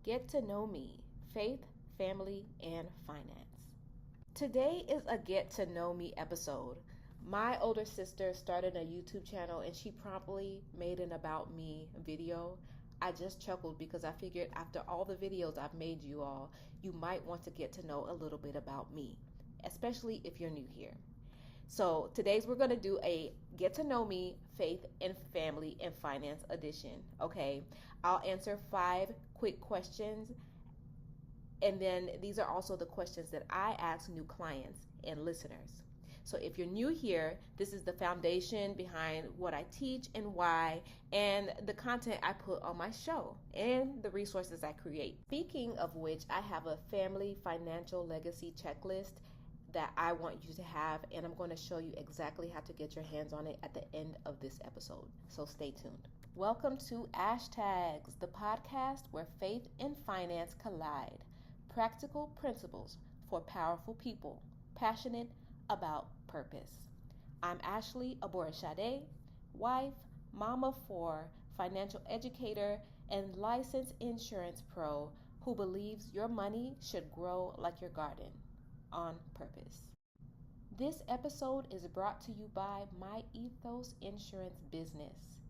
Get to know me, faith, family, and finance. Today is a get to know me episode. My older sister started a YouTube channel and she promptly made an about me video. I just chuckled because I figured after all the videos I've made you all, you might want to get to know a little bit about me, especially if you're new here. So today's we're going to do a get to know me, faith and family and finance edition. Okay, I'll answer 5 quick questions, and then these are also the questions that I ask new clients and listeners. So if you're new here, this is the foundation behind what I teach and why, and the content I put on my show, and the resources I create. Speaking of which, I have a family financial legacy checklist that I want you to have, and I'm going to show you exactly how to get your hands on it at the end of this episode. So stay tuned. Welcome to Ashtags, the podcast where faith and finance collide. Practical principles for powerful people, passionate about purpose. I'm Ashley Aborishade, wife, mom of 4, financial educator, and licensed insurance pro who believes your money should grow like your garden, on purpose. This episode is brought to you by my Ethos Insurance business.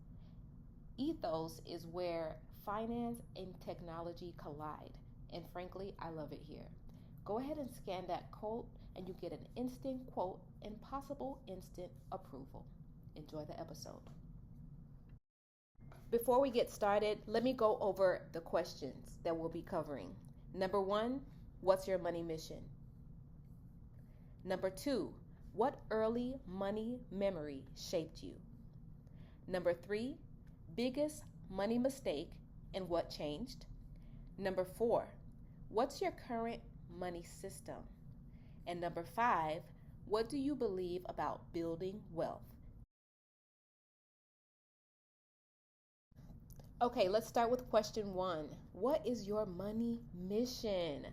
Ethos is where finance and technology collide, and frankly, I love it here. Go ahead and scan that code and you get an instant quote and possible instant approval. Enjoy the episode. Before we get started, let me go over the questions that we'll be covering. Number 1, what's your money mission? Number 2, what early money memory shaped you? Number 3, biggest money mistake and what changed? Number 4, what's your current money system? And number 5, what do you believe about building wealth? Okay, let's start with question 1. What is your money mission?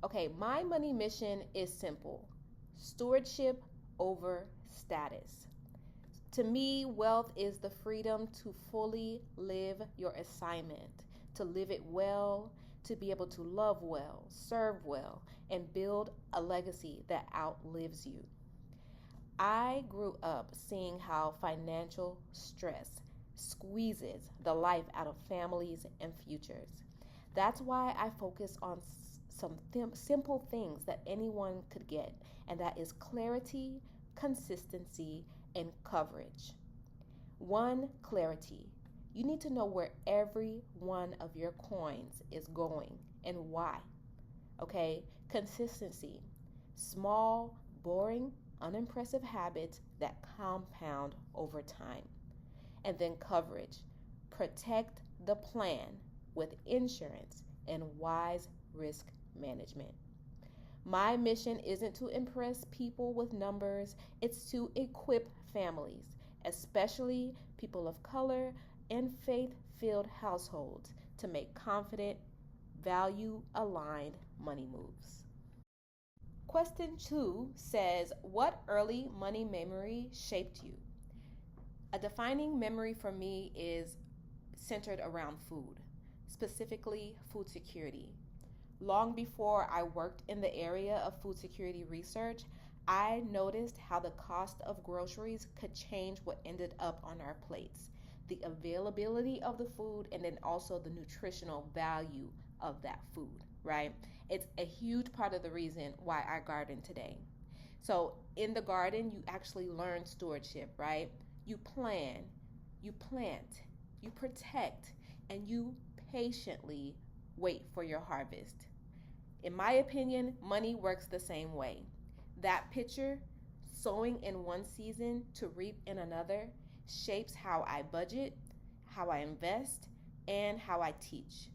Okay, my money mission is simple: stewardship over status. To me, wealth is the freedom to fully live your assignment, to live it well, to be able to love well, serve well, and build a legacy that outlives you. I grew up seeing how financial stress squeezes the life out of families and futures. That's why I focus on some simple things that anyone could get, and that is clarity, consistency, and coverage. 1, clarity. You need to know where every one of your coins is going and why. Okay? Consistency. Small, boring, unimpressive habits that compound over time. And then coverage. Protect the plan with insurance and wise risk management. My mission isn't to impress people with numbers, it's to equip families, especially people of color and faith-filled households, to make confident, value-aligned money moves. Question 2 says, what early money memory shaped you? A defining memory for me is centered around food, specifically food security. Long before I worked in the area of food security research, I noticed how the cost of groceries could change what ended up on our plates, the availability of the food, and then also the nutritional value of that food, right? It's a huge part of the reason why I garden today. So in the garden, you actually learn stewardship, right? You plan, you plant, you protect, and you patiently wait for your harvest. In my opinion, money works the same way. That picture, sowing in one season to reap in another, shapes how I budget, how I invest, and how I teach.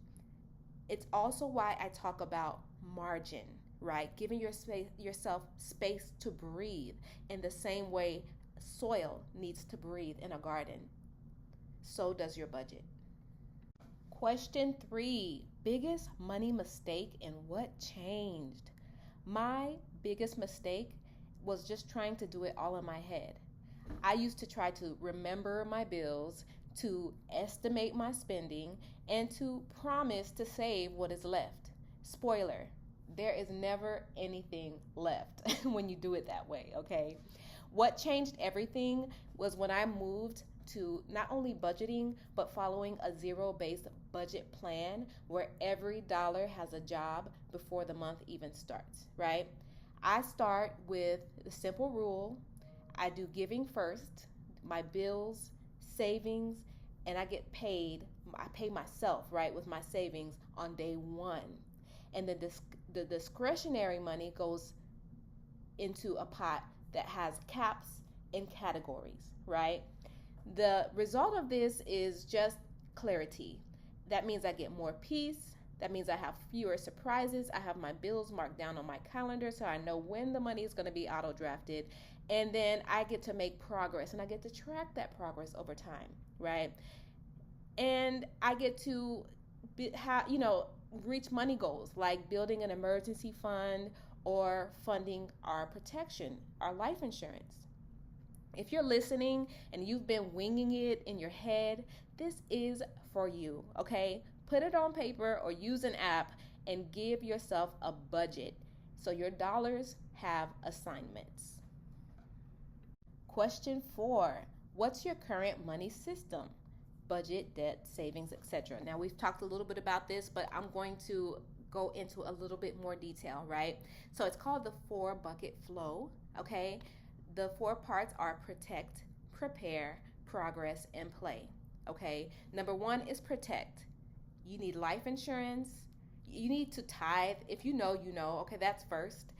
It's also why I talk about margin, right? Giving yourself space to breathe in the same way soil needs to breathe in a garden. So does your budget. Question 3, biggest money mistake and what changed? My biggest mistake was just trying to do it all in my head. I used to try to remember my bills, to estimate my spending, and to promise to save what is left. Spoiler, there is never anything left when you do it that way, okay? What changed everything was when I moved to not only budgeting, but following a zero-based budget plan where every dollar has a job before the month even starts, right? I start with the simple rule: I do giving first, my bills, savings, and I get paid. I pay myself, right, with my savings on day one. And the discretionary money goes into a pot that has caps and categories, right? The result of this is just clarity. That means I get more peace. That means I have fewer surprises. I have my bills marked down on my calendar so I know when the money is going to be auto drafted. And then I get to make progress and I get to track that progress over time, right? And I get to reach money goals like building an emergency fund or funding our protection, our life insurance. If you're listening and you've been winging it in your head, this is for you, okay? Put it on paper or use an app and give yourself a budget so your dollars have assignments. Question 4. What's your current money system? Budget, debt, savings, etc. Now, we've talked a little bit about this, but I'm going to go into a little bit more detail, right? So it's called the 4-bucket flow, okay? The 4 parts are protect, prepare, progress, and play, okay? Number 1 is protect. You need life insurance. You need to tithe. If you know, okay, that's first.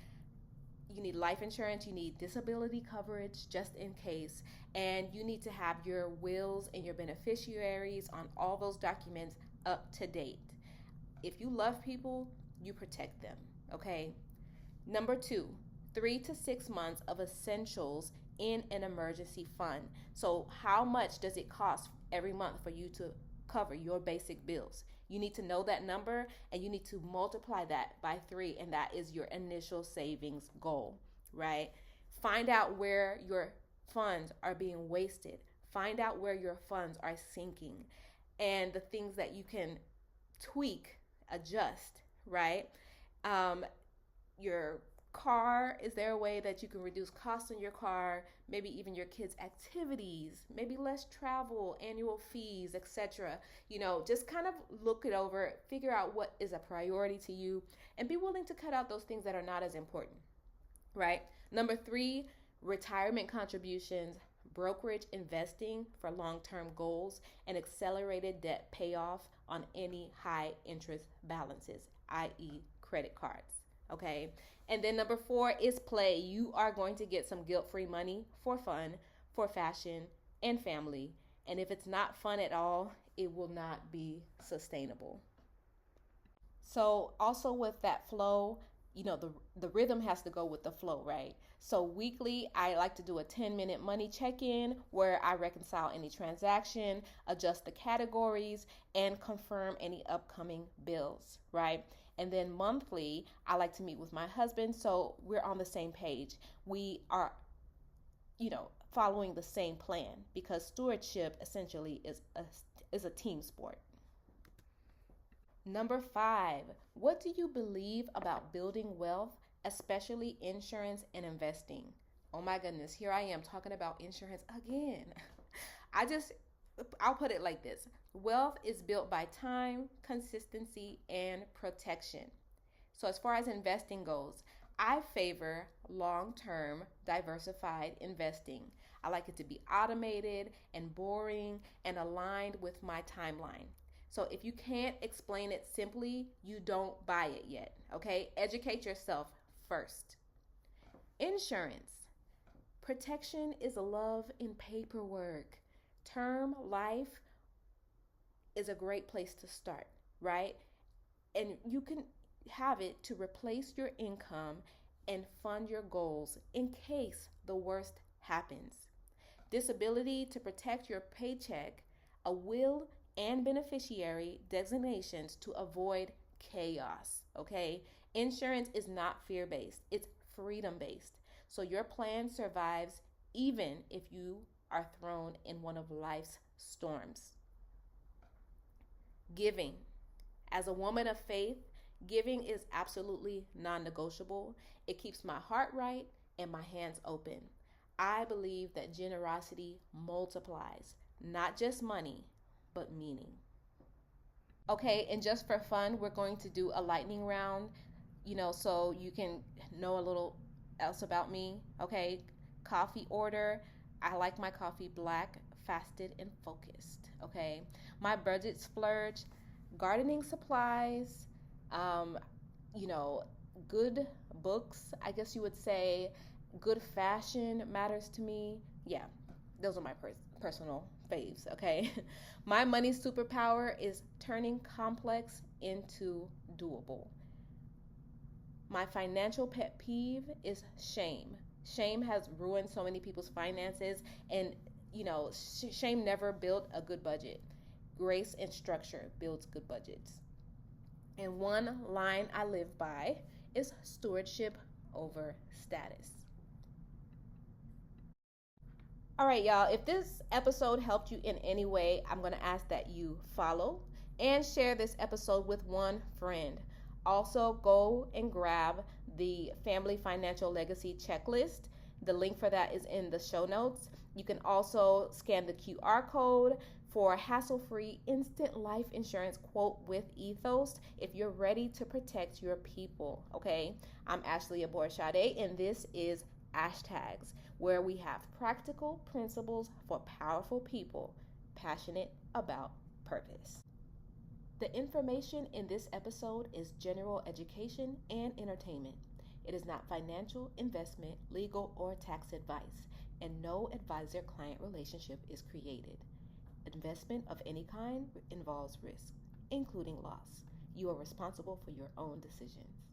You need life insurance. You need disability coverage just in case. And you need to have your wills and your beneficiaries on all those documents up to date. If you love people, you protect them, okay? Number 2, 3 to 6 months of essentials in an emergency fund. So how much does it cost every month for you to cover your basic bills? You need to know that number and you need to multiply that by 3, and that is your initial savings goal, right? Find out where your funds are being wasted. Find out where your funds are sinking and the things that you can tweak, adjust, right? Your car, is there a way that you can reduce costs on your car, maybe even your kids' activities, maybe less travel, annual fees, etc. Just kind of look it over, figure out what is a priority to you, and be willing to cut out those things that are not as important, right? Number 3, retirement contributions, brokerage investing for long-term goals, and accelerated debt payoff on any high interest balances, i.e. credit cards, okay? And then number 4 is play. You are going to get some guilt-free money for fun, for fashion, and family. And if it's not fun at all, it will not be sustainable. So also with that flow, the rhythm has to go with the flow, right? So weekly, I like to do a 10-minute money check-in where I reconcile any transaction, adjust the categories, and confirm any upcoming bills, right? And then monthly, I like to meet with my husband so we're on the same page. We are, following the same plan because stewardship essentially is a team sport. Number 5, what do you believe about building wealth, especially insurance and investing? Oh my goodness, here I am talking about insurance again. I'll put it like this. Wealth is built by time, consistency, and protection. So as far as investing goes, I favor long-term diversified investing. I like it to be automated and boring and aligned with my timeline. So if you can't explain it simply, you don't buy it yet, okay? Educate yourself first. Insurance. Protection is love in paperwork. Term life is a great place to start, right? And you can have it to replace your income and fund your goals in case the worst happens. Disability to protect your paycheck, a will and beneficiary designations to avoid chaos, okay? Insurance is not fear-based, it's freedom-based. So your plan survives even if you are thrown in one of life's storms. Giving. As a woman of faith, giving is absolutely non negotiable. It keeps my heart right and my hands open. I believe that generosity multiplies, not just money, but meaning. Okay, and just for fun, we're going to do a lightning round, so you can know a little else about me. Okay, coffee order. I like my coffee black, fasted, and focused. Okay, my budget splurge, gardening supplies, um, you know, good books, I guess you would say. Good fashion matters to me. Yeah, those are my personal faves, okay? My money superpower is turning complex into doable. My financial pet peeve is shame. Shame has ruined so many people's finances, and shame never built a good budget. Grace and structure builds good budgets. And one line I live by is stewardship over status. All right, y'all. If this episode helped you in any way, I'm going to ask that you follow and share this episode with one friend. Also, go and grab the Family Financial Legacy Checklist. The link for that is in the show notes. You can also scan the QR code for a hassle-free instant life insurance quote with Ethos if you're ready to protect your people, okay? I'm Ashley Aborshade, and this is Ashtags, where we have practical principles for powerful people passionate about purpose. The information in this episode is general education and entertainment. It is not financial, investment, legal, or tax advice, and no advisor-client relationship is created. Investment of any kind involves risk, including loss. You are responsible for your own decisions.